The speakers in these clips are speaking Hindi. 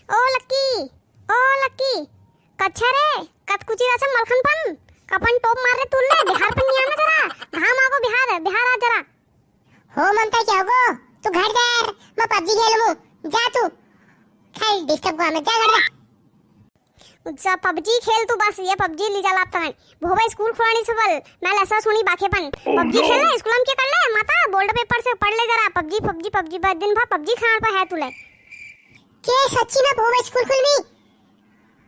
ओ लक्की, ओ लक्की, कच्छा रे कत कुची रसम मलखन पन कपन टोप मार रे तुल्ले बिहार पन नहीं आना जरा घाम आगो बिहार बिहार आ जरा। हो ममता क्या हो तू घर जा यार, मैं पबजी खेलूं। जा तू खेल, डिस्टर्ब को हमें जा घर जा। जा पबजी खेल तू बस, ये पबजी ली जाला तन भोबा स्कूल खुलानी सबल मैं ऐसा सुनी बाखेपन पबजी खेल ले स्कूल में क्या कर ले माता बोल्ड पेपर से पढ़ ले जरा पबजी पबजी पबजी बाद दिन भर पबजी खान पर है तुले के सच्ची में भोबा स्कूल खुलनी?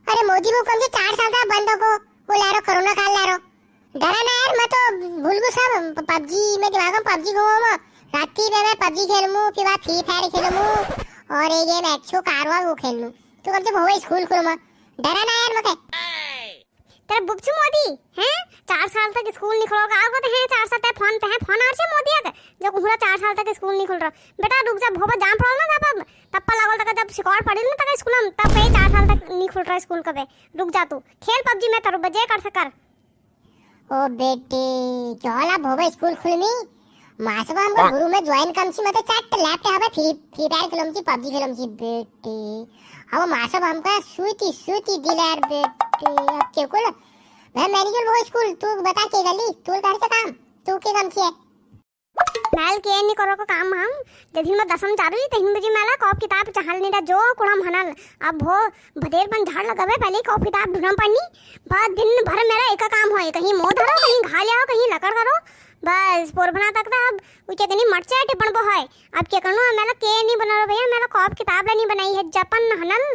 अरे मोदी वो कम से 4 साल का बंद हो वो ला रो कोरोना काल ला रो। डरा ना यार, मैं तो भूल गई सब पबजी में दिमाग में पबजी घूमो मैं राती में मैं पबजी खेलूं फिर बाद फ्री फायर खेलूं और ये गेम एक्सो कारवा वो खेलूं। तो कब से भोबा स्कूल खुलो मैं डरा ना यार मके। तेरा बुक्स मोदी हैं 4 साल तक स्कूल नहीं खोलोगा आगो तो है 4 साल तक फोन पे है फोन आर से मोदी है जो पूरा 4 साल तक स्कूल नहीं खुल रहा बेटा रुक जा भोबा जाम पड़ो ना तब तप्पा लागल तक जब सिकॉर पड़ी ना तक स्कूल में तब पे 4 साल तक नहीं खुल रहा स्कूल कबे रुक जा तू खेल पबजी में करो बजे कर सकर। ओ बेटे चला भोबा स्कूल खुलनी मासवा हमको गुरु में ज्वाइन कमसी मते चट लैपटॉप हवे फ्री फायर खेलमसी पबजी खेलमसी बेटे अब मासवा हमका सूती दिलार बेटे अब के कोल मैं मैनेजर वो स्कूल तू बता के गली तू कर से काम तू के कमसी है मैल के नहीं करो को काम हम जदिन में 10वीं चालू 3 बजे मैला कॉप किताब चहल नहीं जो कुड़म हनल अब वो भदेर बन झाड़ लगावे पहले कॉप किताब ढूंढम पढ़नी बाद दिन भर मेरा एक काम होए कहीं मुंह धरो कहीं घा लियाओ कहीं लकड़ करो बस पोर बना तक अब उके कनी मरचा टिपण बो है अब के कनो मैला के नहीं बना भैया मैला कॉप किताब नहीं बनाई है जपन हनल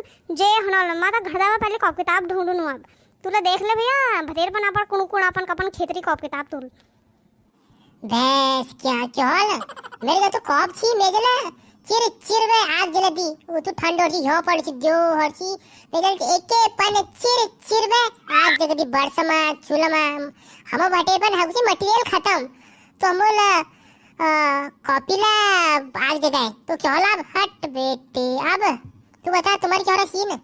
जे हनल माता घर दावा पहले कॉप किताब ढूंढनु अब तूला देख ले भैया भदेर बना पर कुण अपन कपन खेतरी कॉप किताब तू बस क्या चल मेरे को तो कॉप छी मेजला चिर वे आग जलदी वो तो ठंड होती हो पड़ जो हरसी मेजल एक के पन चिर वे आग जगदी बरसमा चुलमा हम बटे पन हगसी मटेरियल खत्म तो हम बोला कॉपीला आग जगाए तो क्या लाभ हट बेटे अब तू बता तुम्हारी क्या रहा सीन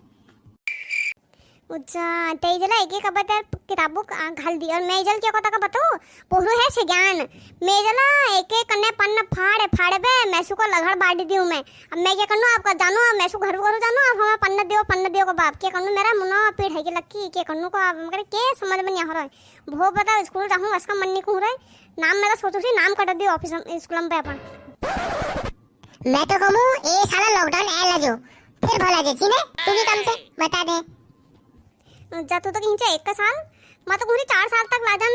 उच्चा तेजला एक एक बता किताबों घाल दी और मेजल क्या कथा का बताओ पोहरो है से ज्ञान मेजला एक एक कन्ने पन्न फाड़े बे मैसू को लगड़ बाड़ी दी हूं मैं अब मैं क्या करनु आपका जानो मैसू घर जानो अब हमें पन्न दियो को बाप क्या करनु मेरा मुना पीठ है कि लक्की क्या करनु को अब मगर के समझ में नहीं आ रहा है भो बता स्कूल जाऊं उसका मन नहीं को रहा है नाम मेरा सोचो सी नाम कट दियो ऑफिस स्कूल में अपन मैं तो कहूं ए साला लॉकडाउन आला जो फिर भला जेची ने तू भी कम से बता दे जातो तो कहीं एक का साल मैं तो पूरी 4 साल तक लाजन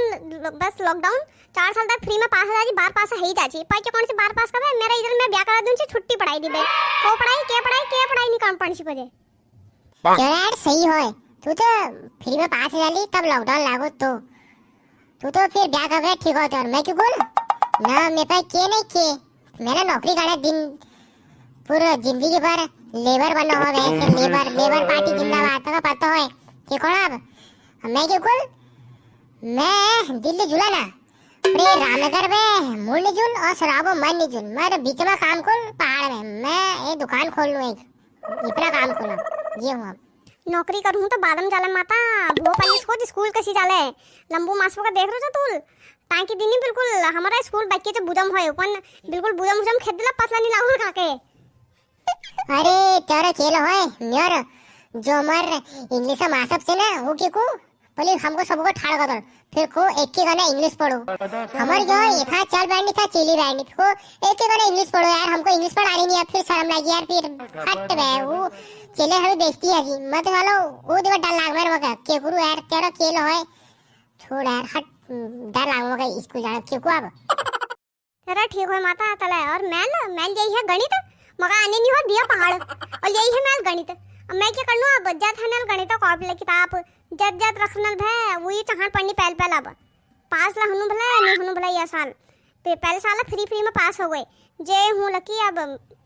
बस लॉकडाउन 4 साल तक फ्री में पास हो जाती बार पास है ही जाची पाई के कौन से बार पास का मेरा इधर मैं ब्याह करा दूं से छुट्टी पढ़ाई दी बे को पढ़ाई नहीं काम पढ़ी बजे यार सही होए तू तो फ्री में पास हो जाली तब लॉकडाउन लागो तो तू तो फिर ब्याह कर ठीक होता और मैं क्यों बोल ना मेरे पास के नहीं के मेरा नौकरी का दिन पूरा जिंदगी भर लेबर बना हो वैसे लेबर पार्टी जिंदाबाद का पता है के कौन अब मैं क्यों बोल मैं दिल्ली जुला ना प्रे रामनगर में मूल जुल और शराबो मन जुल मैं तो बीच में काम खोल पहाड़ में मैं एक दुकान खोल लूं एक इतना काम खोला ये हूं अब नौकरी करूं तो बादम जाले माता वो पहले इसको स्कूल कसी जाले लंबू मासो का देख रहो तू ताकि दिनी बिल्कुल हमारा स्कूल बच्चे जो बुदम होए अपन बिल्कुल बुदम खेदला पतला नहीं लागो काके अरे तेरा खेल होए मेर जो मर इंग्लिश मासब से ना वो के को पहले हमको सबको ठाड़ कर फिर को एक के गाना इंग्लिश पढ़ो हमार जो ये था चल बैंड था चिली बैंड को एक के गाना इंग्लिश पढ़ो यार हमको इंग्लिश पढ़ानी नहीं है फिर शर्म लगी यार फिर हट बे वो चले हमें बेइज्जती है जी मत वालो वो देखो डर लाग मेरे मगर के गुरु यार तेरा खेल होए छोड़ यार हट डर लाग मगर स्कूल जाना के को अब तेरा ठीक है माता तले और मैल यही है गणित मगर आने नहीं हो दिया पहाड़ और यही है मैल गणित अब मैं क्या कर लूं अब जत हनल गणित कॉपी किताब जत रखनल भे वही चाहन पढ़नी पहल अब पास ला हनु भला नहीं हनु भला ये साल पहले साल फ्री में पास हो गए जे हूं लकी अब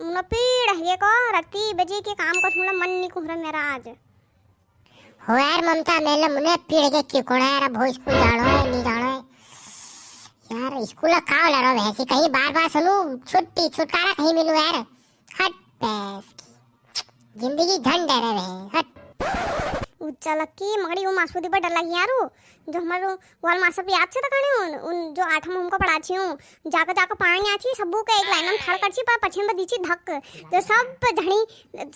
मुना पीड़ है को रत्ती बजे के काम को थोड़ा मन नहीं कुहरा मेरा आज हो यार ममता मेले मुने पीड़ के की कोड़ा यार भो स्कूल जानो है नहीं जानो है यार स्कूल का ला रो वैसे कहीं बार सुनू छुट्टी छुटकारा कहीं मिलू यार हट पैस जिंदगी झंड रहे हट उच्चा लक्की मगड़ी वो मासूदी पर डर लगी यारो जो हमारो वाल मास्टर पे याद से तकाने उन जो आठम हमको पढ़ाची हूँ जाकर जाकर पानी आची सबू के एक लाइन में खड़ करची पर पछिम में दीची धक जो सब झड़ी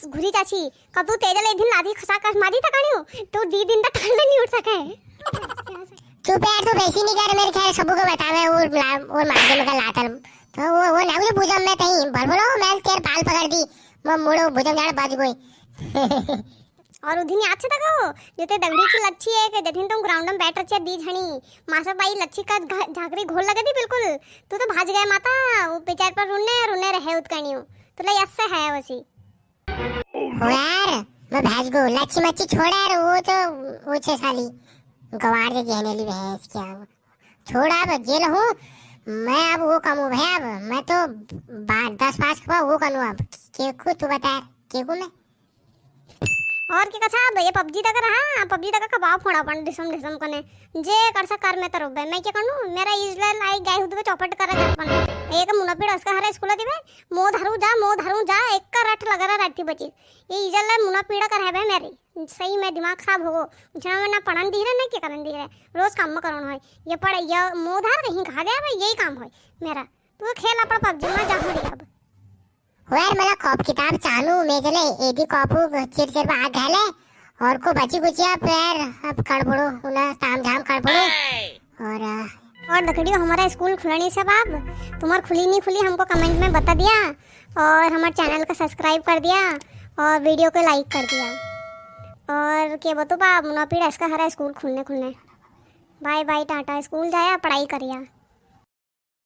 घुरी जाची कतू तेजल एक दिन लादी खसा कर मारी तकाने तो दी दिन तक ठंड नहीं उठ सके चुप यार, तू वैसी नहीं कर, मेरे ख्याल सबू को बतावे और मार दे मगर लातर तो वो ना मुझे बुझम में तई भरभरो मैं तेरे बाल पकड़ दी मैं मुड़ो बुझम जाड़ बाज गई और उदिन याद से तको जो ते दगड़ी की लच्छी है के जथिन तुम ग्राउंड में बैठ रचे दी झणी मासा बाई लच्छी का झाकरी घोल लगे थी बिल्कुल तू तो भाज गए माता वो बेचार पर रुने रहे उतकणियो तो ले ऐसे है वसी हो यार मैं भैंस को लच्छी मच्छी छोड़ यार, वो तो ऊंचे साली गवार के जहनेली भैंस क्या छोड़, अब जेल हूँ मैं, अब वो कमू भाई, अब मैं तो 10 पास का वो करूँ अब केकू तू बता केकू मैं और की कछा ये पबजी तक रहा पबजी तक कबाब फोड़ा पन डिसम कने जे कर सा कर में तो रोबे मैं क्या करू मेरा इजराइल आई गए हुदबे चौपट कर जापन एक मुनाफिड़ उसका हरे स्कूल दिबे मो धरू जा एक का रट लगा रहती बची ये इजराइल मुनाफिड़ा कर है बे मेरी सही में दिमाग खराब हो जना में ना पढ़न दी रे ना क्या करन दी रे रोज काम में करण होय ये पढ़ ये मो धार कहीं खा गया भाई यही काम होय मेरा तू खेल अपना पबजी में जा मरी अब हो यार मला कॉप किताब चालू मैं चले एदी कॉपू चिर आ गले और को बची कुचिया पैर अब कड़बड़ो उना ताम झाम कड़बड़ो और दखड़ियो हमारा स्कूल खुलने से बाप तुम्हार खुली नहीं खुली हमको कमेंट में बता दिया और हमारे चैनल को सब्सक्राइब कर दिया और वीडियो को लाइक कर दिया और क्या बतो बा मुनाफिड़ इसका हरा स्कूल खुलने बाय बाय टाटा स्कूल जाया पढ़ाई करिया।